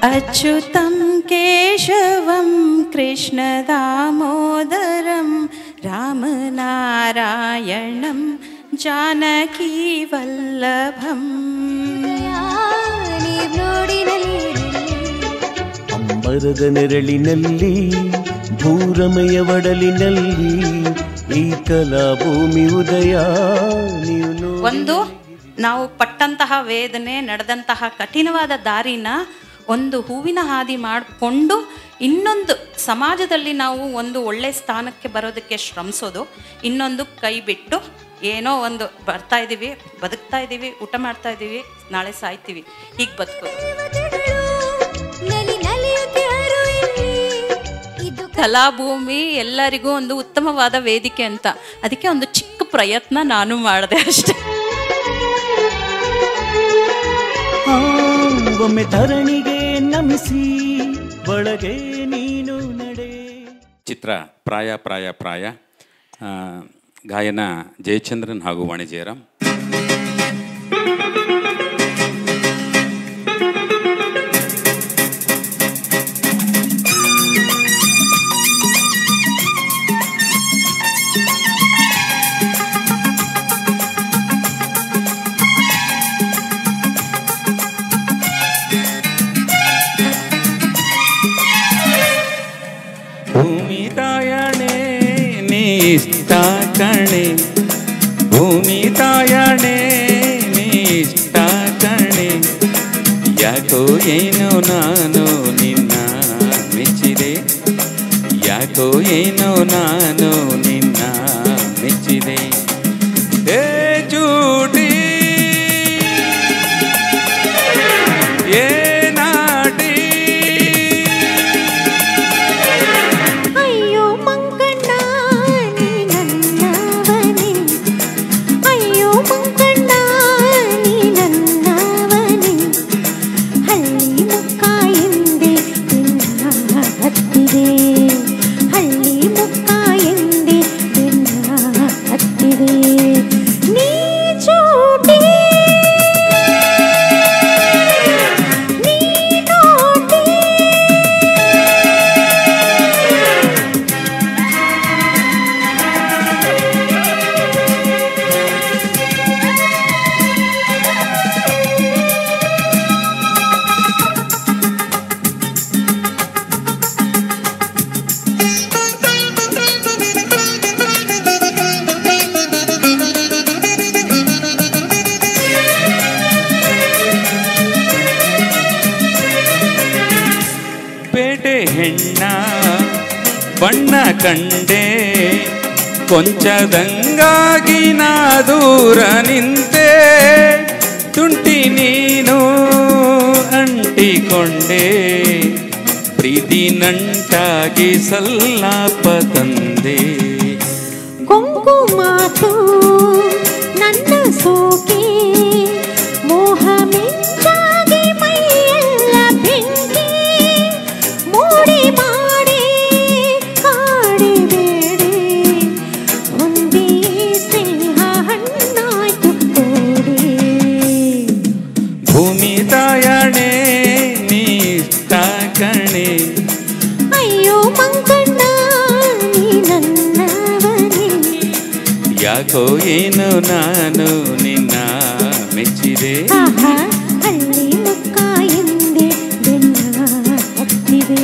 अच्युतं केशवं कृष्णदामोदरं रामनारायणं जानकीवल्लभम् ಅಂಬರದ ನೆರಳಿನಲ್ಲಿ ಭೂರಮೆಯ ಒಡಲಿನಲ್ಲಿ ಈ ಕಲಾಭೂಮಿ ಉದಯ. ಒಂದು ನಾವು ಪಟ್ಟಂತಹ ವೇದನೆ, ನಡೆದಂತಹ ಕಠಿಣವಾದ ದಾರಿನ ಒಂದು ಹೂವಿನ ಹಾದಿ ಮಾಡಿಕೊಂಡು ಇನ್ನೊಂದು ಸಮಾಜದಲ್ಲಿ ನಾವು ಒಂದು ಒಳ್ಳೆ ಸ್ಥಾನಕ್ಕೆ ಬರೋದಕ್ಕೆ ಶ್ರಮಿಸೋದು, ಇನ್ನೊಂದು ಕೈ ಬಿಟ್ಟು ಏನೋ ಒಂದು ಬರ್ತಾ ಇದ್ದೀವಿ, ಬದುಕ್ತಾ ಇದ್ದೀವಿ, ಊಟ ಮಾಡ್ತಾ ಇದ್ದೀವಿ, ನಾಳೆ ಸಾಯ್ತೀವಿ, ಹೀಗೆ ಬದುಕೋದು. ಕಲಾಭೂಮಿ ಎಲ್ಲರಿಗೂ ಒಂದು ಉತ್ತಮವಾದ ವೇದಿಕೆ ಅಂತ, ಅದಕ್ಕೆ ಒಂದು ಚಿಕ್ಕ ಪ್ರಯತ್ನ ನಾನು ಮಾಡಿದೆ ಅಷ್ಟೇ. ಒಮ್ಮೆ ಧರಣಿಗೆ ನಮಿಸಿ ಒಳಗೆ ನೀನು ನಡೆ. ಚಿತ್ರ ಪ್ರಾಯ ಪ್ರಾಯ ಪ್ರಾಯ, ಗಾಯನ ಜಯಚಂದ್ರನ್ ಹಾಗೂ ವಾಣಿ ಜಯರಾಮ್. ಭೂಮಿ ತಾಯಣೆ ನೀಷ್ಟ ಕಣೆ, ಭೂಮಿ ತಾಯಣೆ ನೀಷ್ಟ ಕಣೆ, ಯಾಕೋ ಏನೋ ನಾನು ನಿನ್ನ ಮೆಚ್ಚಿದೆ, ಯಾಕೋ ಏನೋ ನಾನು ನಿನ್ನ ಮೆಚ್ಚಿದೆ. ಏ ಜೂಟಿ ಏ ನಾಟಿ, ಹೆಣ್ಣ ಬಣ್ಣ ಕಂಡೆ ಕೊಂಚದಂಗಾಗಿ ನಾ ದೂರ ನಿಂತೆ, ತುಂಟಿ ನೀನು ಅಂಟಿಕೊಂಡೆ ಪ್ರೀತಿ ನಂಟಾಗಿ ಸಲ್ಲಾಪ ತಂದೆ. ಕೊಂಕು ಮಾತು ನನ್ನ ಸೋಕೆ ಮೋಹ ಮಿಂಚಾಗಿ ಮೈಯೆಲ್ಲ ಬೆಂಕಿ ಮೂಡಿ ಮಾಡಿ ಕಾಡಿಬೇಡಿ, ಹೊಂದಿ ಸ್ನೇಹ ಹಣ್ಣಾಯ್ತು ಕೋಡಿ. ಭೂಮಿ ತಾಯಣೆ ನೀಷ್ಟ ಕಣೆ, ಅಯ್ಯೋ ಮಂಕಣ್ಣ ನೀ ನನ್ನವನೇ, ಯಾಕೋ ಏನು ನಾನು ನಿನ್ನ ಮೆಚ್ಚಿದೆ. ಹಳ್ಳಿ ಮುಕ್ಕ ಎಂದೆ ಬೆನ್ನ ಹತ್ತಿದೆ.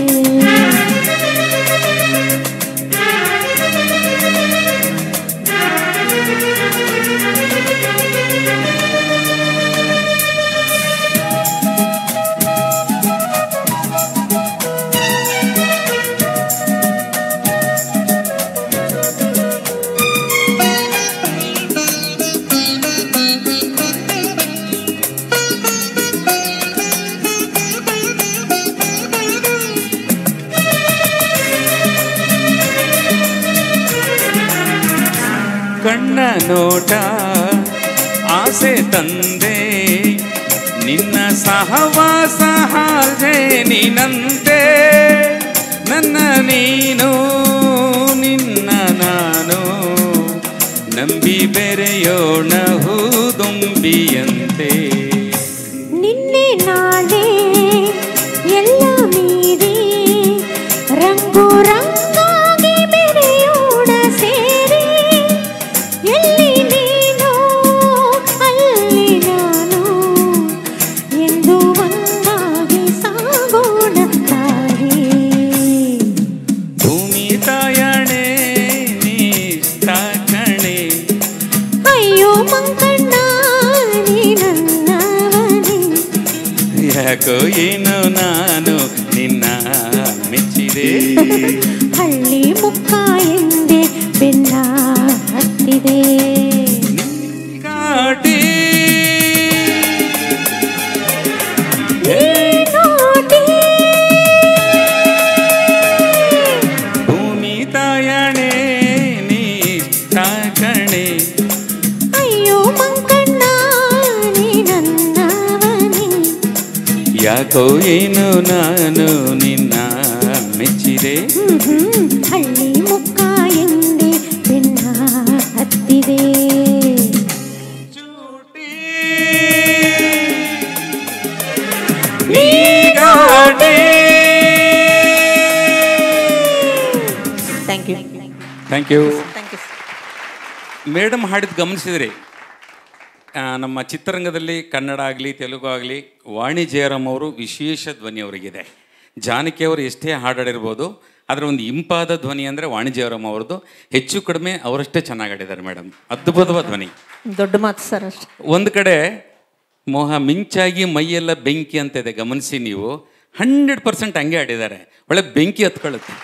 ಕಣ್ಣ ನೋಟ ಆಸೆ ತಂದೆ, ನಿನ್ನ ಸಹವಾಸ ಹಾಗೆ ನೀನಂತೆ, ನನ್ನ ನೀನು ನಿನ್ನ ನಾನು ನಂಬಿ ಬೆರೆಯೋಣ ಹೂದುಂಬಿಯಂತೆ. ನಿನ್ನೆ ನಾಳೆ ಎಲ್ಲ ಮಂಕಣ್ಣ ನೀ ನನ್ನವನೇ. ಯಾಕೋ ಏನು ನಾನು ನಿನ್ನ ಮೆಚ್ಚಿದೆ. ಹಳ್ಳಿ ಮುಕ್ಕ ಎಂದೆ ಬೆನ್ನ ಹತ್ತಿದೆ. ಕಾಟಿ ಭೂಮಿ ತಾಯಣೆ ನೀ ತಾಕಣೆ. ಅಯ್ಯೋ ಮಂಕಣ್ಣ ನೀ ನನ್ನವನೇ. ಯಾಕೋ ಏನು ನಾನು ನಿನ್ನ ಮೆಚ್ಚಿದೆ. ಹಳ್ಳಿ ಮುಕ್ಕ ಎಂದೆ ಬೆನ್ನ ಹತ್ತಿದೆ. Thank you. ಮೇಡಮ್ ಹಾಡಿದ ಗಮನಿಸಿದ್ರಿ, ನಮ್ಮ ಚಿತ್ರರಂಗದಲ್ಲಿ ಕನ್ನಡ ಆಗಲಿ ತೆಲುಗು ಆಗಲಿ ವಾಣಿ ಜಯರಾಮ್ ಅವರು ವಿಶೇಷ ಧ್ವನಿ ಅವರಿಗಿದೆ. ಜಾನಕಿ ಅವರು ಎಷ್ಟೇ ಹಾಡಾಡಿರ್ಬೋದು, ಆದರೆ ಒಂದು ಇಂಪಾದ ಧ್ವನಿ ಅಂದರೆ ವಾಣಿ ಜಯರಾಮ್ ಅವ್ರದ್ದು. ಹೆಚ್ಚು ಕಡಿಮೆ ಅವರಷ್ಟೇ ಚೆನ್ನಾಗಿ ಹಾಡಿದ್ದಾರೆ ಮೇಡಮ್. ಅದ್ಭುತವಾದ ಧ್ವನಿ. ದೊಡ್ಡ ಮಾತು ಸರ್. ಅಷ್ಟೇ ಒಂದು ಕಡೆ ಮೋಹ ಮಿಂಚಾಗಿ ಮೈಯೆಲ್ಲ ಬೆಂಕಿ ಅಂತ ಇದೆ, ಗಮನಿಸಿ ನೀವು. 100% ಹಂಗೆ ಆಡಿದ್ದಾರೆ. ಒಳ್ಳೆ ಬೆಂಕಿ ಹತ್ಕೊಳ್ಳುತ್ತೆ.